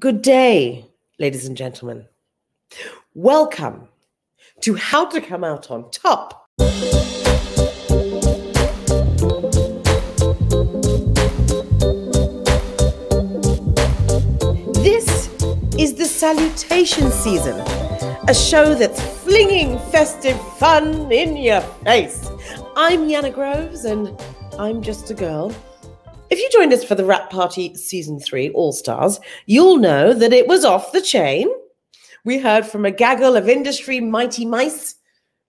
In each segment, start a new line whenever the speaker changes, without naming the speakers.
Good day, ladies and gentlemen. Welcome to How to Come Out on Top. This is the Salutations season, a show that's flinging festive fun in your face. I'm Yana Groves and I'm just a girl. If you joined us for the Rap Party Season 3 All-Stars, you'll know that it was off the chain. We heard from a gaggle of industry mighty mice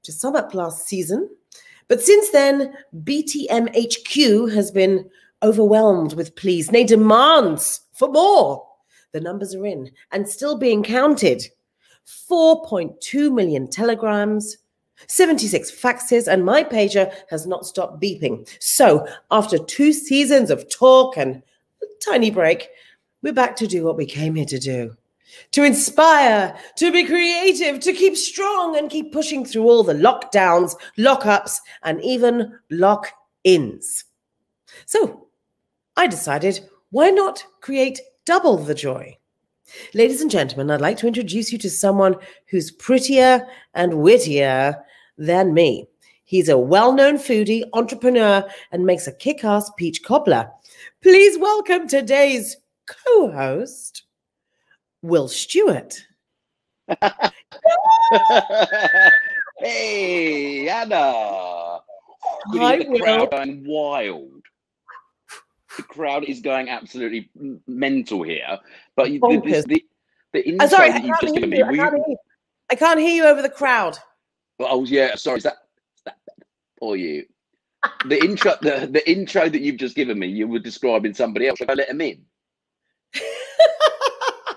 to sum up last season. But since then, BTMHQ has been overwhelmed with pleas, nay, demands for more. The numbers are in and still being counted. 4.2 million telegrams, 76 faxes, and my pager has not stopped beeping. So after 2 seasons of talk and a tiny break, we're back to do what we came here to do. To inspire, to be creative, to keep strong and keep pushing through all the lockdowns, lockups, and even lock-ins. So I decided, why not create double the joy? Ladies and gentlemen, I'd like to introduce you to someone who's prettier and wittier than me. He's a well-known foodie, entrepreneur, and makes a kick-ass peach cobbler. Please welcome today's co-host, Will Stewart.
Hey, Anna.
Hi,
the
Will.
crowd going wild. The crowd is going absolutely mental here. But the intro
sorry,
that you've just given me.
I can't hear you over the crowd.
Oh yeah, sorry. Is that for you? The intro, the intro that you've just given me, you were describing somebody else. Should I let him in?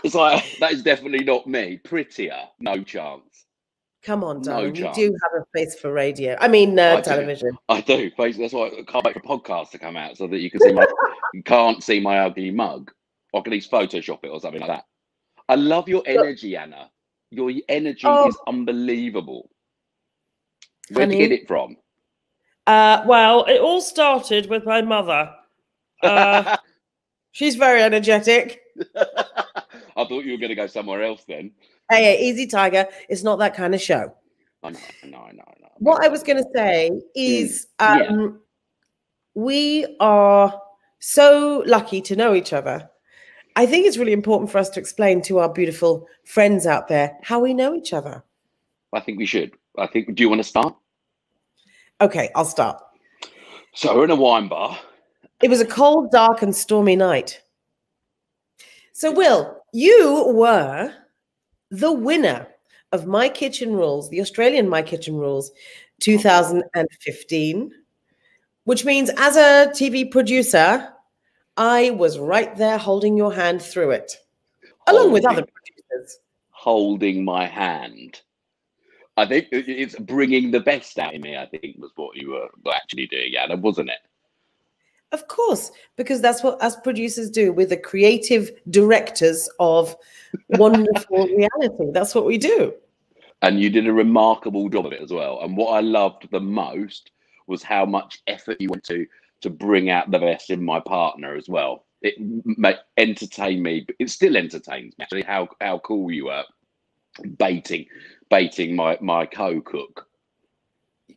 It's like, that is definitely not me. Prettier, no chance.
Come on, darling.
No chance.
You do have a face for radio. I mean, television.
I do. That's why I can't wait for a podcast to come out so that you can see my. You can't see my ugly mug. I can at least Photoshop it or something like that. I love your energy, Anna. Your energy is unbelievable. Where did you get it from?
Well, it all started with my mother. She's very energetic.
I thought you were going to go somewhere else then.
Hey, easy, Tiger. It's not that kind of show.
I know.
What I was going to say is we are so lucky to know each other. I think it's really important for us to explain to our beautiful friends out there how we know each other.
I think we should. Do you want to start?
Okay, I'll start.
So we're in a wine bar.
It was a cold, dark, and stormy night. So, Will, you were the winner of My Kitchen Rules, the Australian My Kitchen Rules 2015, which means as a TV producer, I was right there holding your hand through it, along with other producers.
Holding my hand. I think it's bringing the best out of me, I think, was what you were actually doing, Anna, wasn't it?
Of course, because that's what us producers do. We're the creative directors of wonderful reality. That's what we do. And
you did a remarkable job of it as well. And what I loved the most was how much effort you went to bring out the best in my partner as well. It entertained me, but it still entertains me, actually, how cool you were baiting my co-cook.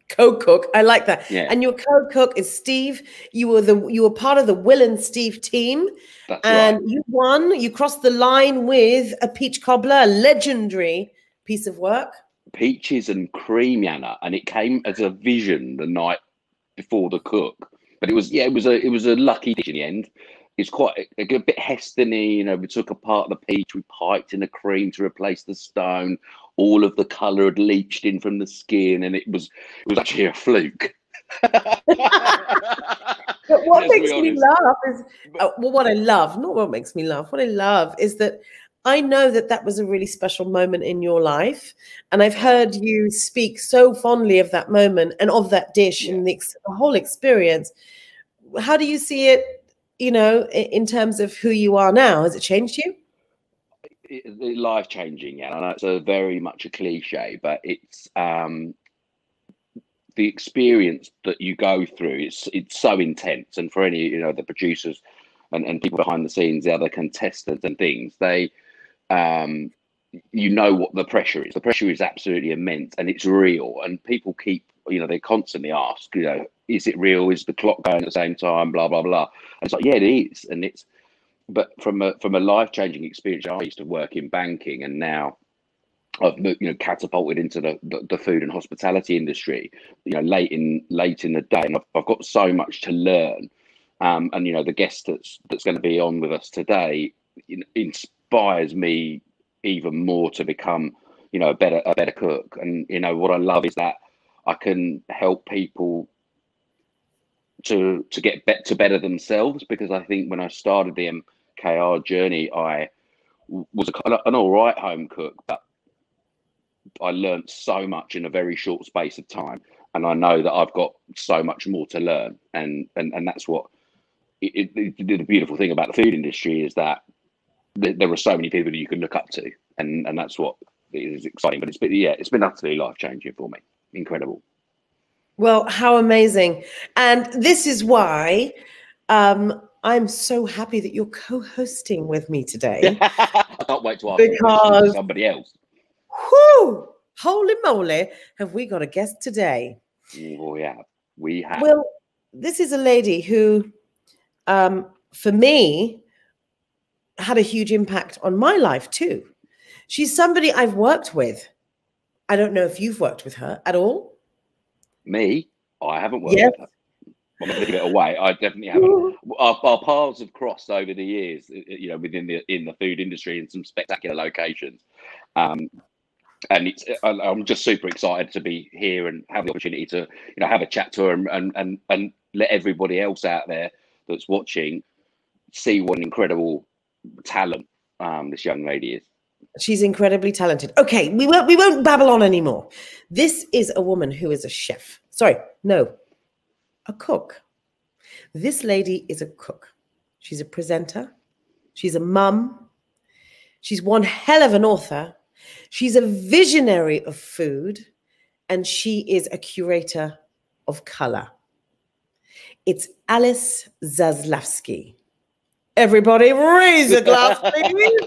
Co-cook, I like that.
Yeah.
And your co-cook is Steve. You were part of the Will and Steve team.
That's
and
right.
You won. You crossed the line with a peach cobbler, a legendary piece of work.
Peaches and cream, Anna, and it came as a vision the night before the cook. But it was a lucky dish in the end. It's quite a bit Heston-y, you know. We took apart the peach, we piped in the cream to replace the stone. All of the colour had leached in from the skin, and it was actually a fluke.
But what makes me laugh is what I love is that I know that was a really special moment in your life, and I've heard you speak so fondly of that moment and of that dish and the whole experience. How do you see it, you know, in terms of who you are now? Has it changed you?
Life-changing, yeah. I know it's very much a cliche, but it's the experience that you go through. It's so intense, and for any, you know, the producers and people behind the scenes, the other contestants and things, they you know what the pressure is. The pressure is absolutely immense, and it's real. And people keep, they constantly ask, is it real? Is the clock going at the same time? Blah blah blah. And it's like, yeah, it is. And but from a life-changing experience, I used to work in banking, and now I've catapulted into the food and hospitality industry. Late in the day, and I've got so much to learn. And the guest that's going to be on with us today inspires me even more to become a better cook. And what I love is that I can help people to get to better themselves, because I think when I started the MKR journey, I was an all right home cook, but I learned so much in a very short space of time, and I know that I've got so much more to learn. And that's what the beautiful thing about the food industry is, that there are so many people that you can look up to, and that's what is exciting. But it's been utterly life-changing for me. Incredible.
Well, how amazing. And this is why I'm so happy that you're co-hosting with me today.
I can't wait to ask
because
somebody else.
Whoo, holy moly, have we got a guest today?
Oh yeah, we have.
Well, this is a lady who, for me, had a huge impact on my life too. She's somebody I've worked with. I don't know if you've worked with her at all.
Me? I haven't worked with her. I'm not going to give it away. I definitely haven't. Our paths have crossed over the years, within the food industry in some spectacular locations. And I'm just super excited to be here and have the opportunity to have a chat to her and let everybody else out there that's watching see what an incredible talent this young lady is.
She's incredibly talented. Okay, we won't babble on anymore. This is a woman who is a chef. Sorry, no, a cook. This lady is a cook. She's a presenter. She's a mum. She's one hell of an author. She's a visionary of food, and she is a curator of color. It's Alice Zaslavsky. Everybody raise a glass, please.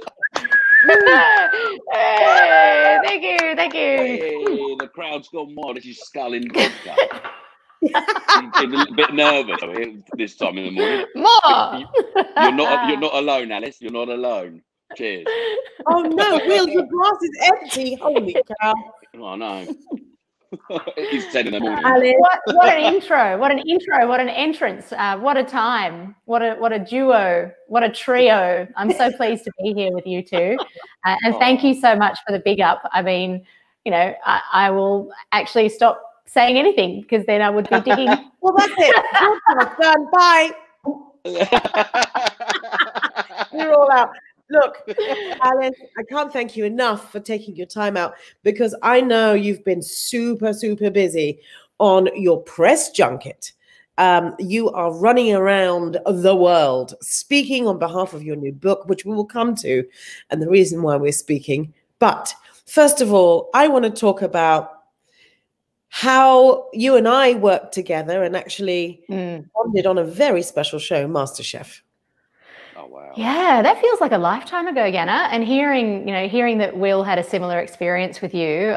Hey, thank you.
Hey, the crowd's gone wild. She's sculling vodka. She's a bit nervous this time in the morning.
More.
You're not alone, Alice. You're not alone. Cheers.
Oh no, Will, your glass is empty. Holy cow.
Oh no. It's 10 in the morning.
Alice.
What an intro. What an entrance. What a time. What a duo. What a trio. I'm so pleased to be here with you two. And thank you so much for the big up. I mean, I will actually stop saying anything, because then I would be digging.
Well, that's it. Done. Bye. We're all out. Look, Alice, I can't thank you enough for taking your time out, because I know you've been super, super busy on your press junket. You are running around the world speaking on behalf of your new book, which we will come to, and the reason why we're speaking. But first of all, I want to talk about how you and I worked together and actually bonded on a very special show, MasterChef.
Oh wow!
Yeah, that feels like a lifetime ago, Yana. And hearing that Will had a similar experience with you,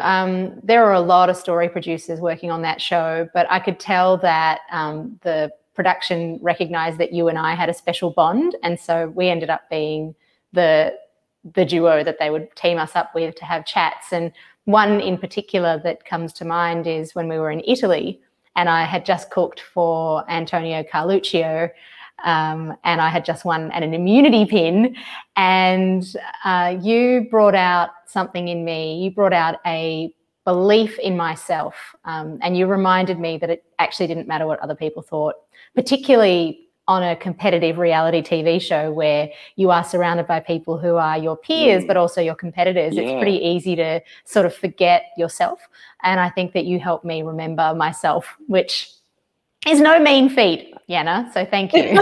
there are a lot of story producers working on that show, but I could tell that the production recognized that you and I had a special bond, and so we ended up being the duo that they would team us up with to have chats. And one in particular that comes to mind is when we were in Italy, and I had just cooked for Antonio Carluccio. And I had just won an immunity pin, and you brought out something in me. You brought out a belief in myself, and you reminded me that it actually didn't matter what other people thought, particularly on a competitive reality TV show where you are surrounded by people who are your peers, but also your competitors. Yeah. It's pretty easy to sort of forget yourself. And I think that you helped me remember myself, which is no mean feat, Yana. So thank you.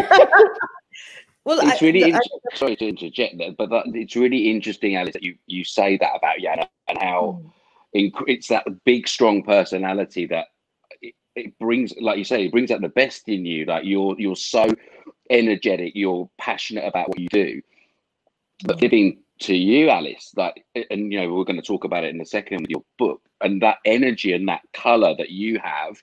Well, it's really sorry to interject there, but it's really interesting, Alice, that you say that about Yana, and how it's that big, strong personality that it brings, like you say, it brings out the best in you. Like you're so energetic, you're passionate about what you do, but living to you, Alice, like, and you know, we're going to talk about it in a second with your book, and that energy and that color that you have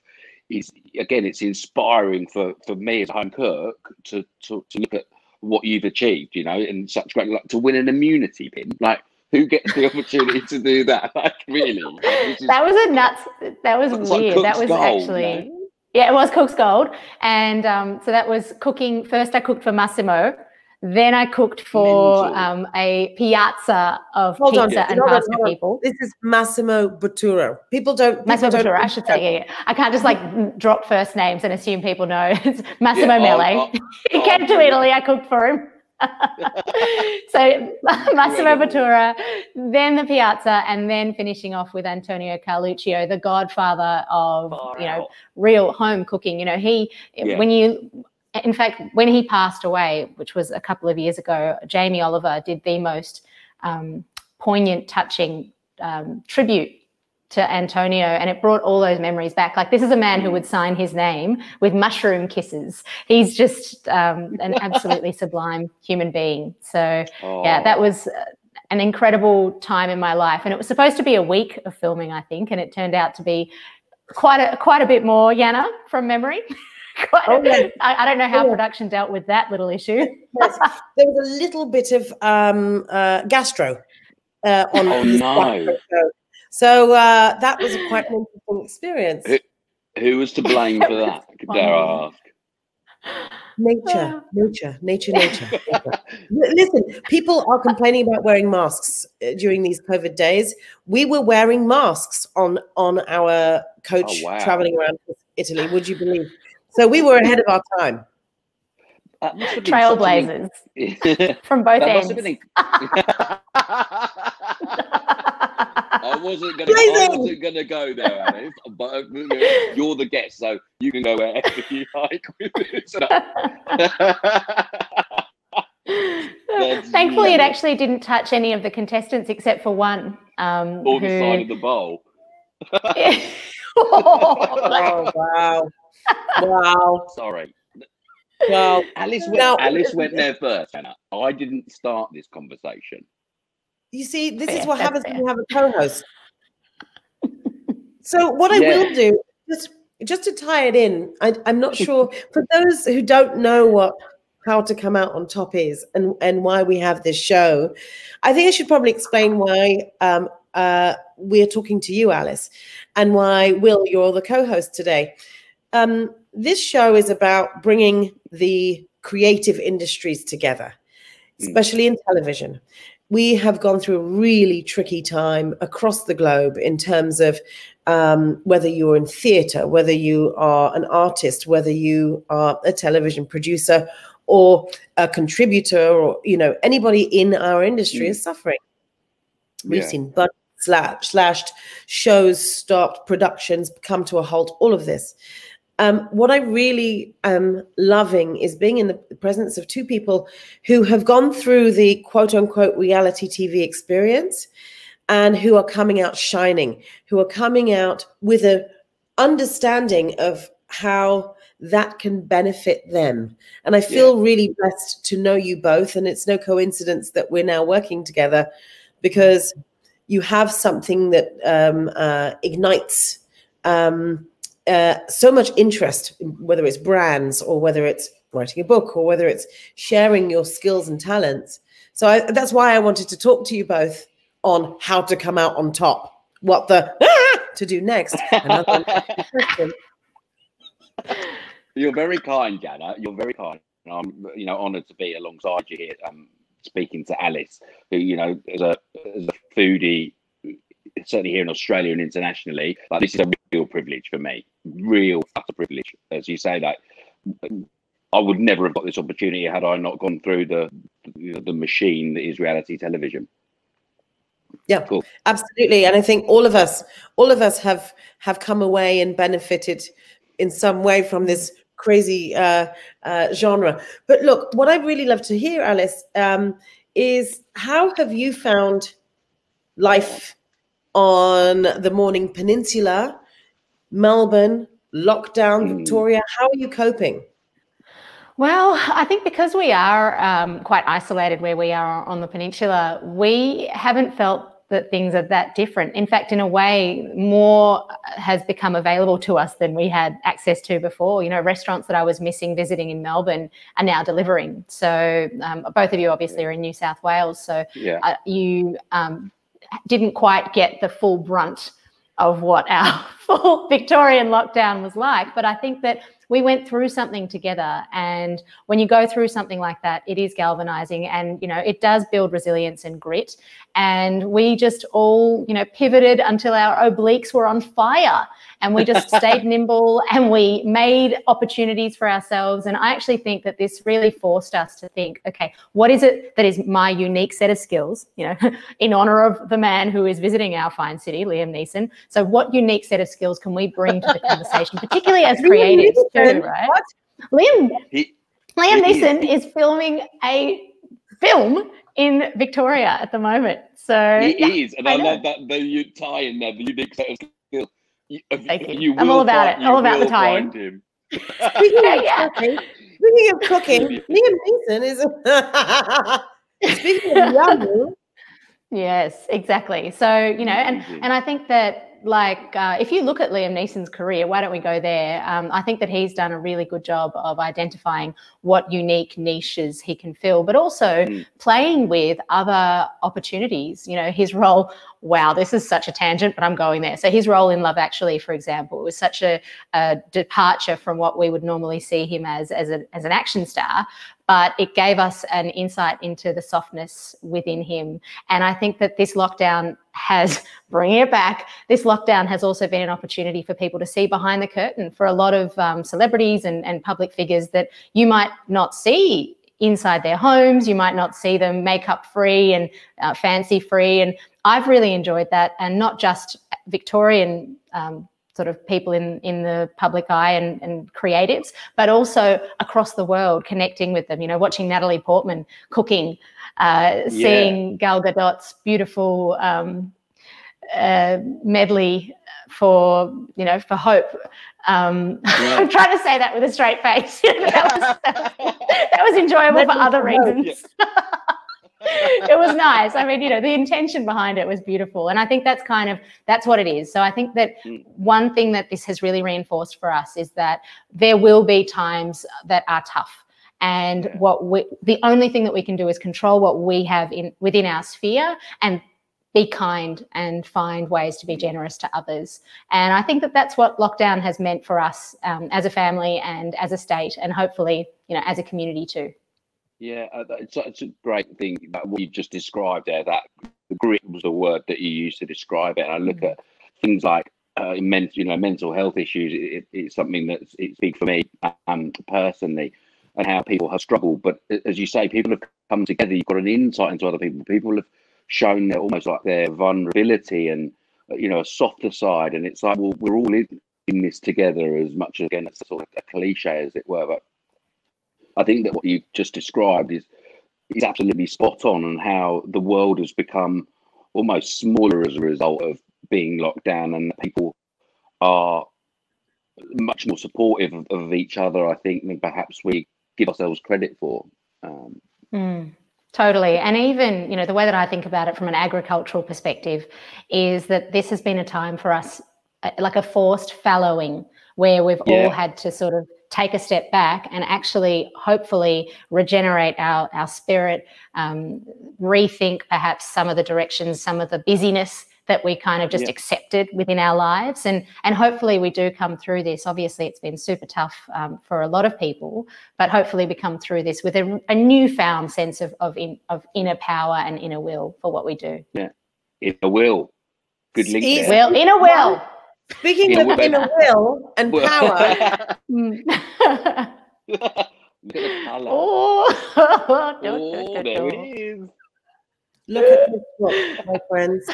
is, again, it's inspiring for me as a home cook to look at what you've achieved, you know, in such great, like, to win an immunity pin. Like, who gets the opportunity to do that? Like, really? Like,
that was a nuts. That was weird.
Like
that was
gold,
actually,
no?
yeah, it was Cook's Gold. And so that was cooking. First, I cooked for Massimo. Then I cooked for a piazza of pizza and pasta people.
This is Massimo Bottura. Massimo
Bottura, I should say. Yeah. I can't just like drop first names and assume people know. It's Massimo Mele. He came to Italy. I cooked for him. So Massimo Bottura, then the piazza, and then finishing off with Antonio Carluccio, the godfather of real home cooking. You know, in fact, when he passed away, which was a couple of years ago, Jamie Oliver did the most poignant, touching tribute to Antonio, and it brought all those memories back. Like, this is a man who would sign his name with mushroom kisses. He's just an absolutely sublime human being. So, yeah, that was an incredible time in my life. And it was supposed to be a week of filming, I think, and it turned out to be quite a bit more, Yana, from memory. I don't know how production dealt with that little issue.
Yes. There was a little bit of gastro on so that was quite an interesting experience.
Who was to blame for that? Dare I ask?
Nature. Listen, people are complaining about wearing masks during these COVID days. We were wearing masks on our coach traveling around Italy. Would you believe? So we were ahead of our time.
Trailblazers from both ends.
I wasn't gonna go there, Alice, but you're the guest, so you can go wherever you like with this.
Thankfully, it actually didn't touch any of the contestants except for one.
Or the side of the bowl.
Oh, wow. Wow.
Sorry.
Wow.
Alice went there first, Anna. I didn't start this conversation.
You see, this is what happens when you have a co-host. So what I will do, just to tie it in, I'm not sure, for those who don't know how to come out on top is and why we have this show, I think I should probably explain why we're talking to you, Alice, and why, Will, you're the co-host today. This show is about bringing the creative industries together, especially in television. We have gone through a really tricky time across the globe in terms of whether you're in theatre, whether you are an artist, whether you are a television producer or a contributor, or, you know, anybody in our industry is suffering. We've seen budgets slashed, shows stopped, productions come to a halt, all of this. What I really am loving is being in the presence of two people who have gone through the quote unquote reality TV experience and who are coming out shining, who are coming out with an understanding of how that can benefit them. And I feel really blessed to know you both. And it's no coincidence that we're now working together, because you have something that ignites so much interest, whether it's brands or whether it's writing a book or whether it's sharing your skills and talents. So that's why I wanted to talk to you both on how to come out on top, what to do next.
You're very kind, Jana. You're very kind. I'm, honoured to be alongside you here, speaking to Alice, who, as a foodie, certainly here in Australia and internationally, like, this is a real privilege for me. Real utter privilege. As you say, that I would never have got this opportunity had I not gone through the machine that is reality television.
Yeah, cool. Absolutely. And I think all of us have come away and benefited in some way from this crazy genre. But look, what I'd really love to hear, Alice, is how have you found life on the Morning Peninsula, Melbourne, lockdown, Victoria? How are you coping?
Well, I think because we are quite isolated where we are on the peninsula, we haven't felt that things are that different. In fact, in a way, more has become available to us than we had access to before. You know, restaurants that I was missing visiting in Melbourne are now delivering. So both of you obviously are in New South Wales. So you didn't quite get the full brunt of what our full Victorian lockdown was like. But I think that we went through something together, and when you go through something like that, it is galvanizing, and, you know, it does build resilience and grit. And we just all, you know, pivoted until our obliques were on fire, and we just stayed nimble, and we made opportunities for ourselves. And I actually think that this really forced us to think, okay, what is it that is my unique set of skills, you know, in honor of the man who is visiting our fine city, Liam Neeson. So what unique set of skills can we bring to the conversation, particularly as creatives too, right? What? Liam Neeson is filming a film in Victoria at the moment. So
he is, and I love that the tie-in there, the unique set of skills.
Thank you. I'm all about it. All about the tie-in.
Speaking of cooking, Liam Neeson is speaking of yummy.
Yes, exactly. So, you know, and I think that, like, if you look at Liam Neeson's career, why don't we go there? I think that he's done a really good job of identifying what unique niches he can fill, but also playing with other opportunities. You know, his role, wow, this is such a tangent, but I'm going there. So his role in Love Actually, for example, was such a departure from what we would normally see him as an action star, but it gave us an insight into the softness within him. And I think that this lockdown has, bringing it back, this lockdown has also been an opportunity for people to see behind the curtain for a lot of celebrities and public figures that you might not see inside their homes. You might not see them makeup free and fancy free. And I've really enjoyed that, and not just Victorian sort of people in the public eye and creatives, but also across the world, connecting with them, you know, watching Natalie Portman cooking, seeing Gal Gadot's beautiful medley for, you know, for hope. I'm trying to say that with a straight face. that was enjoyable for other reasons. It was nice. I mean, you know, the intention behind it was beautiful. And I think that's what it is. So I think that one thing that this has really reinforced for us is that there will be times that are tough. And the only thing that we can do is control what we have within our sphere and be kind and find ways to be generous to others. And I think that that's what lockdown has meant for us as a family and as a state, and hopefully, you know, as a community too.
Yeah, it's a great thing that what you just described there, that the grit was the word that you used to describe it. And I look at things like mental health issues. It's something it's big for me personally, and how people have struggled. But as you say, people have come together. You've got an insight into other people. People have shown their vulnerability and, you know, a softer side. And it's like, well, we're all in this together, as much as, again, it's sort of a cliche, as it were. But I think that what you just described is absolutely spot on, and how the world has become almost smaller as a result of being locked down, and people are much more supportive of each other, I think, than perhaps we give ourselves credit for.
Totally. And even, you know, the way that I think about it from an agricultural perspective is that this has been a time for us, like a forced fallowing, where we've all had to sort of take a step back and actually hopefully regenerate our spirit, rethink perhaps some of the directions, some of the busyness that we kind of just accepted within our lives. And hopefully we do come through this. Obviously it's been super tough for a lot of people, but hopefully we come through this with a newfound sense of inner power and inner will for what we do.
Yeah, inner will. Good link there.
Well, inner will.
Speaking of inner will and power.
Look at the colour. There it is.
Look at this book, my friends.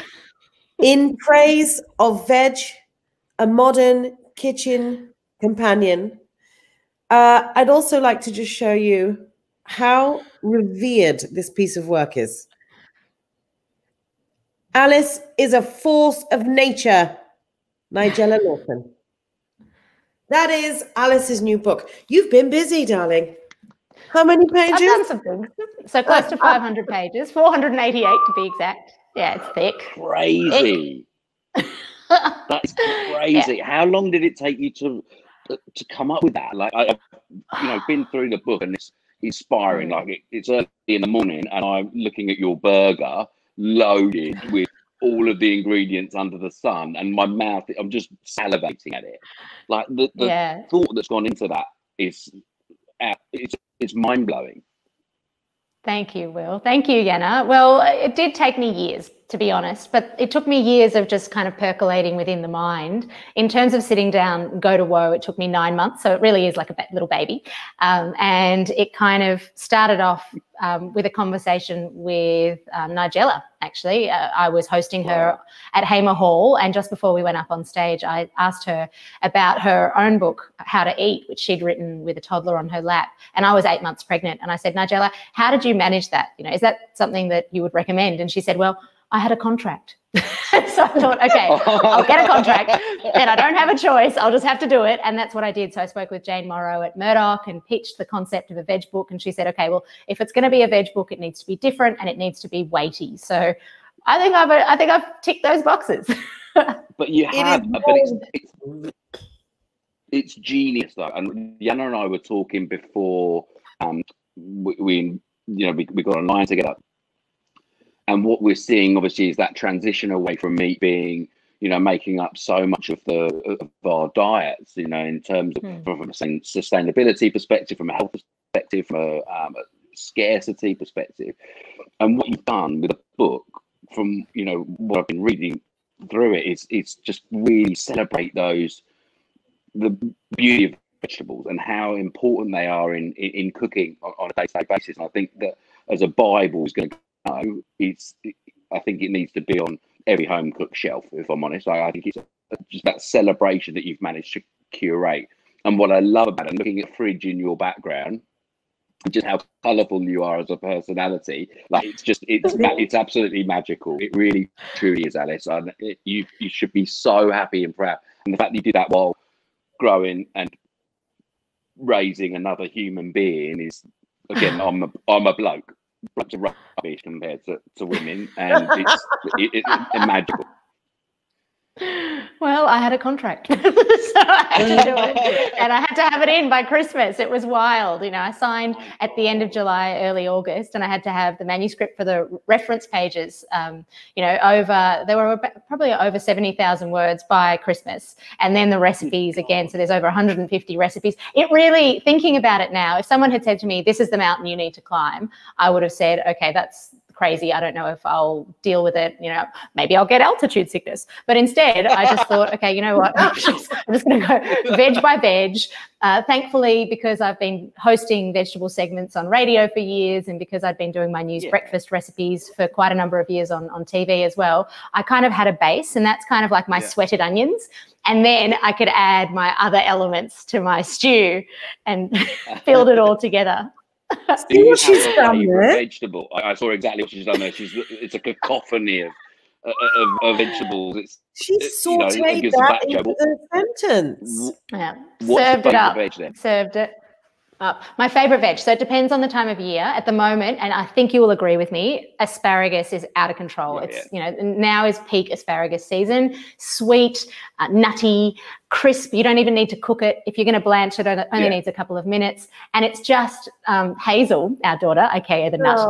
In Praise of Veg, a Modern Kitchen Companion. I'd also like to just show you how revered this piece of work is. Alice is a force of nature. Nigella Lawson. That is Alice's new book. You've been busy, darling. How many
I've
pages?
done some things. So close to 500 pages, 488 to be exact. Yeah, it's thick.
Crazy. That's crazy.
Yeah.
How long did it take you to come up with that? Like, I've been through the book, and it's inspiring. Like, it's early in the morning, and I'm looking at your burger loaded with all of the ingredients under the sun, and my mouth, I'm just salivating at it. Like, the thought that's gone into that is, it's mind blowing.
Thank you, Will. Thank you, Yana. Well, it did take me years, to be honest, but it took me years of just kind of percolating within the mind. In terms of sitting down, go to woe, it took me 9 months. So it really is like a little baby. And it kind of started off with a conversation with Nigella, actually. I was hosting her at Hamer Hall, and just before we went up on stage, I asked her about her own book, How to Eat, which she'd written with a toddler on her lap. And I was 8 months pregnant. And I said, Nigella, how did you manage that? You know, is that something that you would recommend? And she said, well, I had a contract. So I thought, okay, I'll get a contract, and I don't have a choice. I'll just have to do it. And that's what I did. So I spoke with Jane Morrow at Murdoch and pitched the concept of a veg book. And she said, okay, well, if it's going to be a veg book, it needs to be different and it needs to be weighty. So I think I've ticked those boxes.
But you have, but it's genius though. And Yana and I were talking before we got online together. And what we're seeing, obviously, is that transition away from meat being, making up so much of our diets, in terms of from a sustainability perspective, from a health perspective, from a scarcity perspective. And what you've done with the book, from what I've been reading through it, it's just really celebrate the beauty of vegetables and how important they are in cooking on a day-to-day basis. And I think that as a Bible is going to I think it needs to be on every home cook shelf, if I'm honest. I think it's just that celebration that you've managed to curate. And what I love about it, looking at Fridge in your background, just how colourful you are as a personality, like it's absolutely magical. It really truly is, Alice. And you should be so happy and proud. And the fact that you did that while growing and raising another human being is, again, I'm a bloke. Blokes are rubbish compared to women, and it's magical.
Well, I had a contract, so I had to do it, and I had to have it in by Christmas. It was wild. I signed at the end of July, early August, and I had to have the manuscript for the reference pages, there were probably over 70,000 words by Christmas, and then the recipes again. So there's over 150 recipes. It really, thinking about it now, if someone had said to me, this is the mountain you need to climb, I would have said, okay, that's crazy. I don't know if I'll deal with it. Maybe I'll get altitude sickness. But instead, I just thought, okay, you know what? I'm just going to go veg by veg. Thankfully, because I've been hosting vegetable segments on radio for years, and because I'd been doing my news breakfast recipes for quite a number of years on TV as well, I kind of had a base, and that's kind of like my sweated onions. And then I could add my other elements to my stew and build it all together.
See what she's done there?
Vegetable. I saw exactly what she's done there. It's a cacophony of vegetables.
She's sauteed that into a sentence.
Yeah.
Served it up.
Served it up. My favourite veg. So it depends on the time of year. At the moment, and I think you will agree with me, asparagus is out of control. Now is peak asparagus season. Sweet, nutty, crisp. You don't even need to cook it. If you're going to blanch it, it only needs a couple of minutes. And it's just Hazel, our daughter, aka the nut.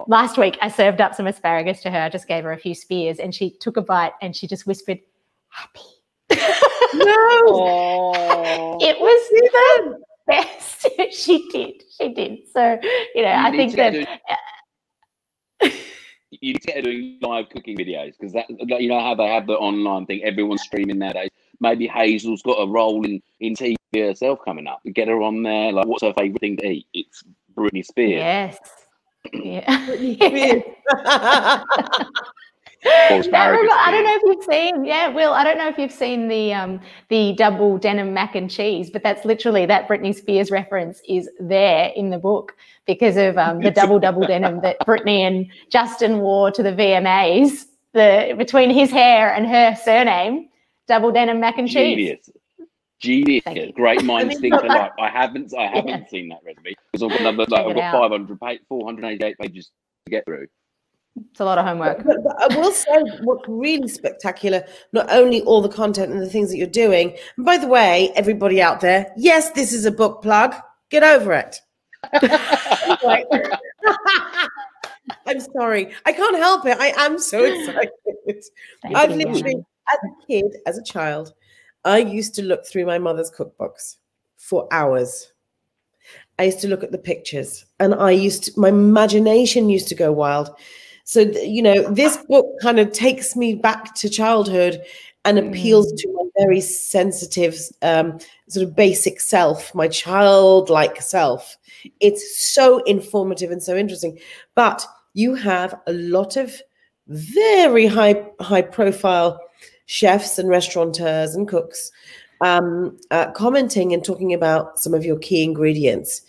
Last week I served up some asparagus to her. I just gave her a few spears, and she took a bite and she just whispered, happy.
No,
it was the best. She did. So I think that
you need to get her doing live cooking videos, because that, how they have the online thing, everyone's streaming nowadays. Maybe Hazel's got a role in TV herself coming up. Get her on there. Like, what's her favourite thing to eat? It's Britney Spears.
Yes. Yeah.
I
don't know if you've seen, Will, I don't know if you've seen the double denim mac and cheese, but that's literally, that Britney Spears reference is there in the book because of the double denim that Britney and Justin wore to the VMAs. Between his hair and her surname, double denim mac and cheese.
Genius. Great
I
minds
mean,
think
look,
alike. I haven't seen that recipe because I've got another, like, I've got 488 pages to get through.
It's a lot of homework.
But I will say what's really spectacular, not only all the content and the things that you're doing, and by the way, everybody out there, yes, this is a book plug. Get over it. I'm sorry. I can't help it. I am so excited. I've literally, as a kid, as a child, I used to look through my mother's cookbooks for hours. I used to look at the pictures, and my imagination used to go wild. So, you know, this book kind of takes me back to childhood and appeals to my very sensitive, sort of basic self, my childlike self. It's so informative and so interesting. But you have a lot of very high profile chefs and restaurateurs and cooks commenting and talking about some of your key ingredients.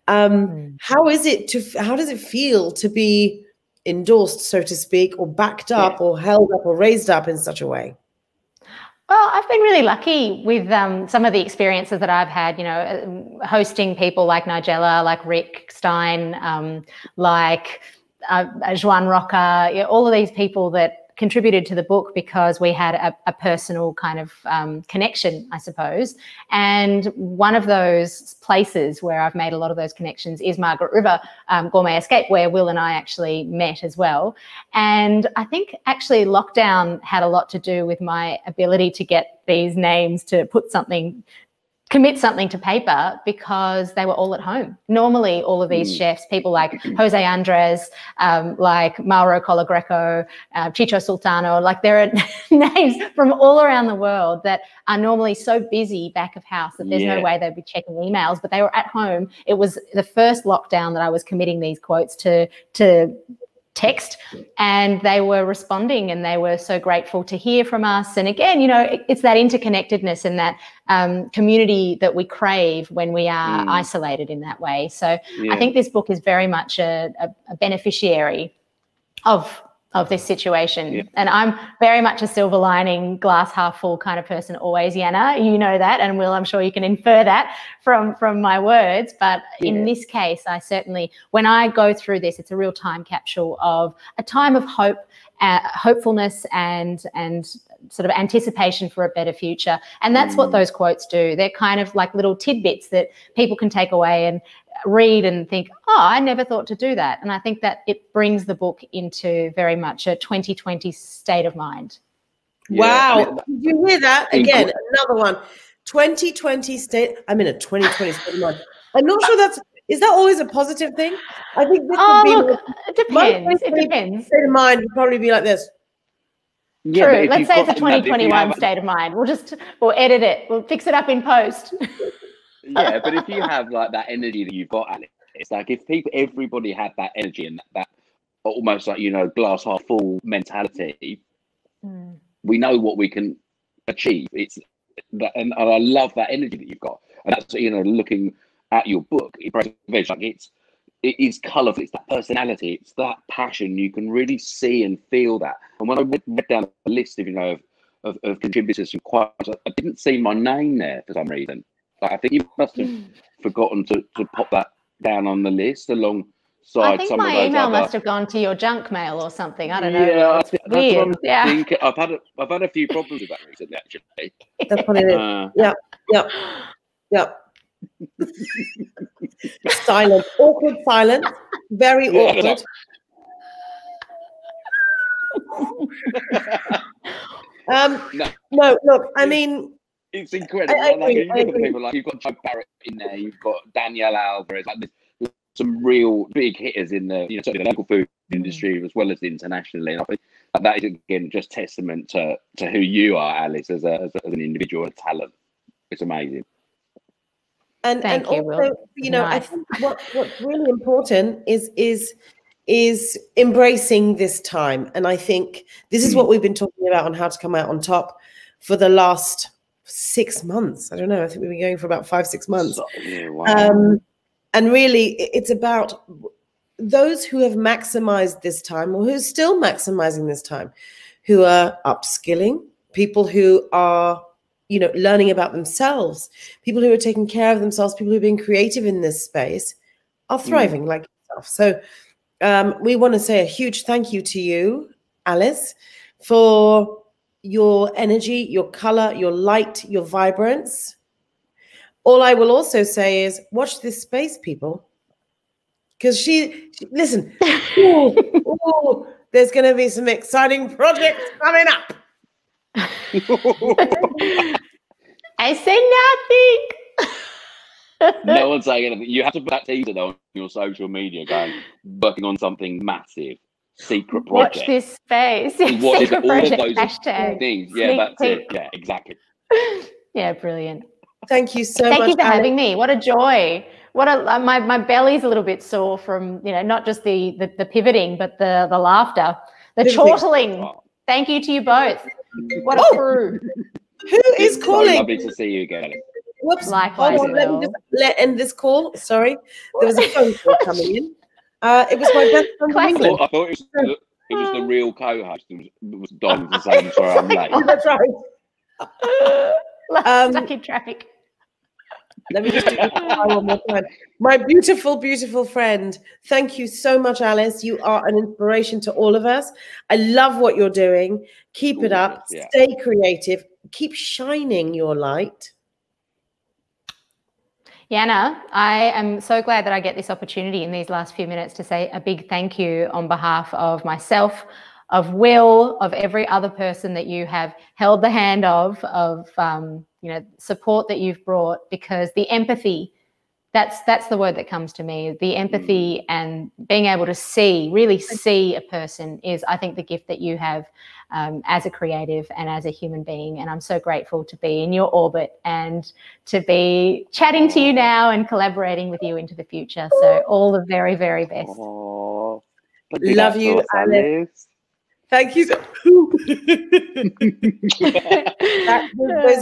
How does it feel to be endorsed, so to speak, or backed up or held up or raised up in such a way?
Well, I've been really lucky with some of the experiences that I've had, you know, hosting people like Nigella, like Rick Stein, like Joan Roca, you know, all of these people that contributed to the book because we had a personal kind of connection, I suppose. And one of those places where I've made a lot of those connections is Margaret River Gourmet Escape, where Will and I actually met as well. And I think actually lockdown had a lot to do with my ability to get these names to commit something to paper, because they were all at home. Normally, all of these chefs, people like Jose Andres, like Mauro Colagreco, Chicho Sultano, like there are names from all around the world that are normally so busy back of house that there's no way they'd be checking emails, but they were at home. It was the first lockdown that I was committing these quotes to text, and they were responding, and they were so grateful to hear from us. And again, you know, it's that interconnectedness and that community that we crave when we are isolated in that way. So I think this book is very much a beneficiary of this situation. And I'm very much a silver lining, glass half full kind of person always, Yana. You know that, and Will, I'm sure you can infer that from my words. But in this case, I certainly, when I go through this, it's a real time capsule of a time of hope, hopefulness and sort of anticipation for a better future. And that's what those quotes do. They're kind of like little tidbits that people can take away and read and think, oh, I never thought to do that. And I think that it brings the book into very much a 2020 state of mind.
Wow. Did you hear that? Again, another one. 2020 state. I'm in a 2020 state of mind. I'm not sure is that always a positive thing? I think this would be
look, it depends. It depends.
State of mind would probably be like this.
Yeah, true. Let's say it's a 2021 state of mind. We'll edit it. We'll fix it up in post.
Yeah, but if you have like that energy that you've got, Alex, it's like if everybody had that energy and that almost like, you know, glass half full mentality, we know what we can achieve. It's that, and I love that energy that you've got. And that's, you know, looking at your book, it is colourful. It's that personality. It's that passion. You can really see and feel that. And when I read down a list of, you know, of contributors and quotes, I didn't see my name there for some reason. I think you must have forgotten to pop that down on the list alongside some of those.
I think my email must have gone to your junk mail or something. I don't know.
Yeah,
it's weird.
I've had a few problems with that recently, actually.
That's what it is. Yeah. Silent, awkward silence, very awkward. No, look, I mean,
it's incredible. You look at the people like you've got Joe Barrett in there, you've got Danielle Alvarez, like there's some real big hitters in the, you know, certainly the local food industry as well as internationally. And I think that is again just testament to who you are, Alice, as an individual and talent. It's amazing.
And also, Will. You know, nice. I think what's really important is embracing this time. And I think this is what we've been talking about on how to come out on top for the last 6 months. I don't know. I think we've been going for about 5-6 months. Wow. And really, it's about those who have maximized this time or who are still maximizing this time, who are upskilling, people who are you know, learning about themselves, people who are taking care of themselves, people who are being creative in this space are thriving like yourself. So we want to say a huge thank you to you, Alice, for your energy, your color, your light, your vibrance. All I will also say is watch this space, people. Because she listen, ooh, there's going to be some exciting projects coming up.
I say nothing.
No one's saying anything. You have to put that teaser though on your social media going, working on something massive, secret project.
Watch this space.
What is
Secret
all
project.
of those
Hashtag.
things? Yeah,
Sneak
that's
peek.
it. Yeah, exactly.
Yeah, not just the pivoting, but the laughter, the chortling. Thank you to you both. What a crew.
Who is calling?
So lovely to see you again.
Whoops.
Likewise,
Hold on, let me just end this call. Sorry. There was a phone call coming in. It was my best friend from England.
I thought it was the real co-host who was Don saying, sorry, I'm late.
Oh, that's right.
Stuck in traffic.
Let me just do this one more time. My beautiful, beautiful friend. Thank you so much, Alice. You are an inspiration to all of us. I love what you're doing. Keep it up.
Yeah.
Stay creative. Keep shining your light.
Yana, I am so glad that I get this opportunity in these last few minutes to say a big thank you on behalf of myself, of Will, of every other person that you have held the hand of support that you've brought, because the empathy, that's the word that comes to me. The empathy and being able to really see a person is, I think, the gift that you have as a creative and as a human being. And I'm so grateful to be in your orbit and to be chatting to you now and collaborating with you into the future. So all the very, very best.
Oh,
love you, Alice. Thank you. Those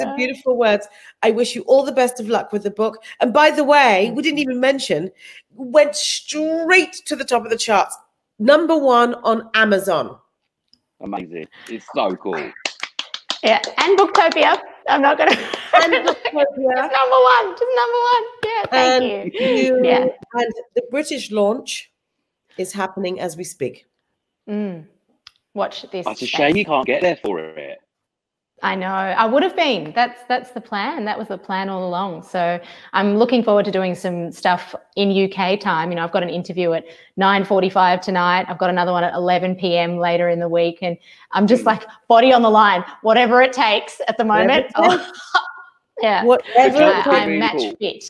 are beautiful words. I wish you all the best of luck with the book. And by the way, we didn't even mention, went straight to the top of the charts. #1 on Amazon.
Amazing. It's so cool.
Yeah, and Booktopia. I'm not going to.
And Booktopia.
Just #1. Just #1. Yeah, thank you. Yeah.
And the British launch is happening as we speak.
Watch this.
It's a shame you can't get there for it.
I know. I would have been. That's the plan. That was the plan all along. So I'm looking forward to doing some stuff in UK time. I've got an interview at 9:45 tonight. I've got another one at 11 p.m. later in the week. And I'm just like body on the line, whatever it takes at the moment. Yeah.
Whatever.
I'm match fit.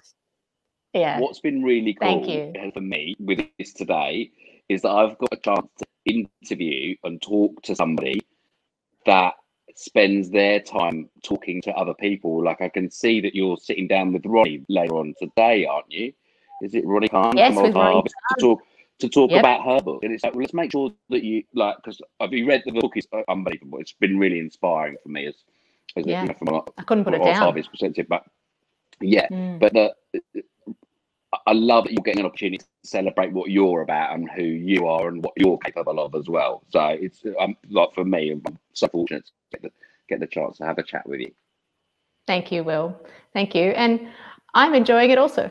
Yeah.
What's been really cool
Thank you.
for me with this today is that I've got a chance to interview and talk to somebody that spends their time talking to other people. Like I can see that you're sitting down with Ronnie later on today, aren't you? Is it Ronnie Khan?
Yes, with Ronnie
to talk about her book. And it's like, well, let's make sure that you because I've read the book. Is unbelievable. It's been really inspiring for me as from
I couldn't put it down.
Harvey's perspective, but but I love that you're getting an opportunity to celebrate what you're about and who you are and what you're capable of as well. So it's like for me, I'm so fortunate to get the chance to have a chat with you.
Thank you, Will. Thank you. And I'm enjoying it also.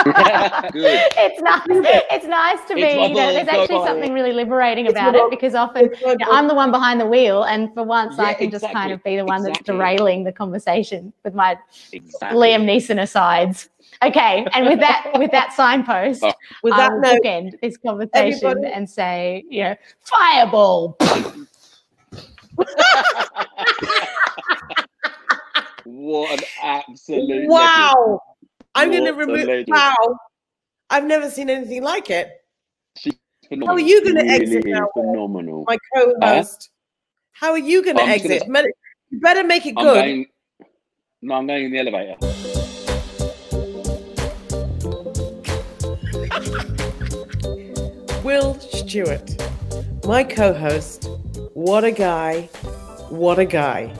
Good.
It's nice to be, there's actually something really liberating about it, because often I'm the one behind the wheel, and for once I can just kind of be the one that's derailing the conversation with my Liam Neeson asides. Okay, and with that signpost,
with
I
that
will
note,
bookend this conversation and say, fireball.
What an absolute
wow! I'm going to remove. Wow! I've never seen anything like it. How are you going to exit now?
Phenomenal.
My co-host. How are you going to exit? You better make it good.
I'm going in the elevator.
Will Stewart, my co-host. What a guy. What a guy.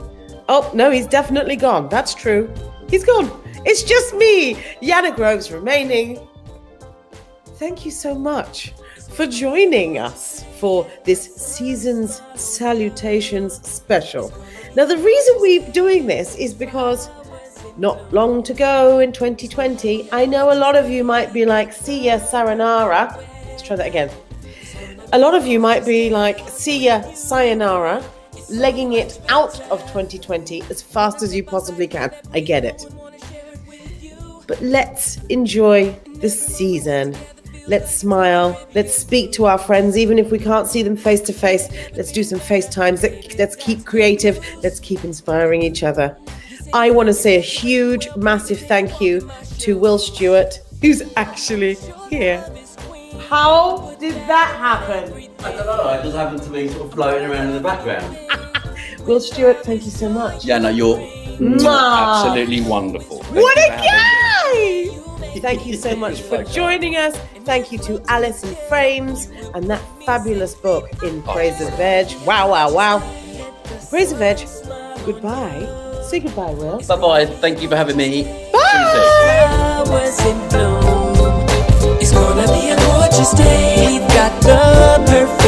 Oh, no, he's definitely gone. That's true. He's gone. It's just me, Yana Groves, remaining. Thank you so much for joining us for this season's Salutations special. Now, the reason we're doing this is because not long to go in 2020. I know a lot of you might be like, see ya, sayonara. Let's try that again. A lot of you might be like, see ya, sayonara, legging it out of 2020 as fast as you possibly can. I get it. But let's enjoy the season. Let's smile. Let's speak to our friends, even if we can't see them face to face. Let's do some FaceTimes. Let's keep creative. Let's keep inspiring each other. I want to say a huge, massive thank you to Will Stewart, who's actually here. How did that happen?
I don't know, it just happened to be sort of floating around in the background.
Will Stewart, thank you so much.
Yeah, no, you're
absolutely wonderful.
What a guy! Thank you so much for joining us. Thank you to Alice in Frames and that fabulous book in Praise of Veg. Wow, wow, wow. Praise of Veg, goodbye. Say goodbye, Will.
Bye-bye, thank you for having me.
Bye!
Flowers in bloom. It's gonna be a gorgeous day. We've got the perfect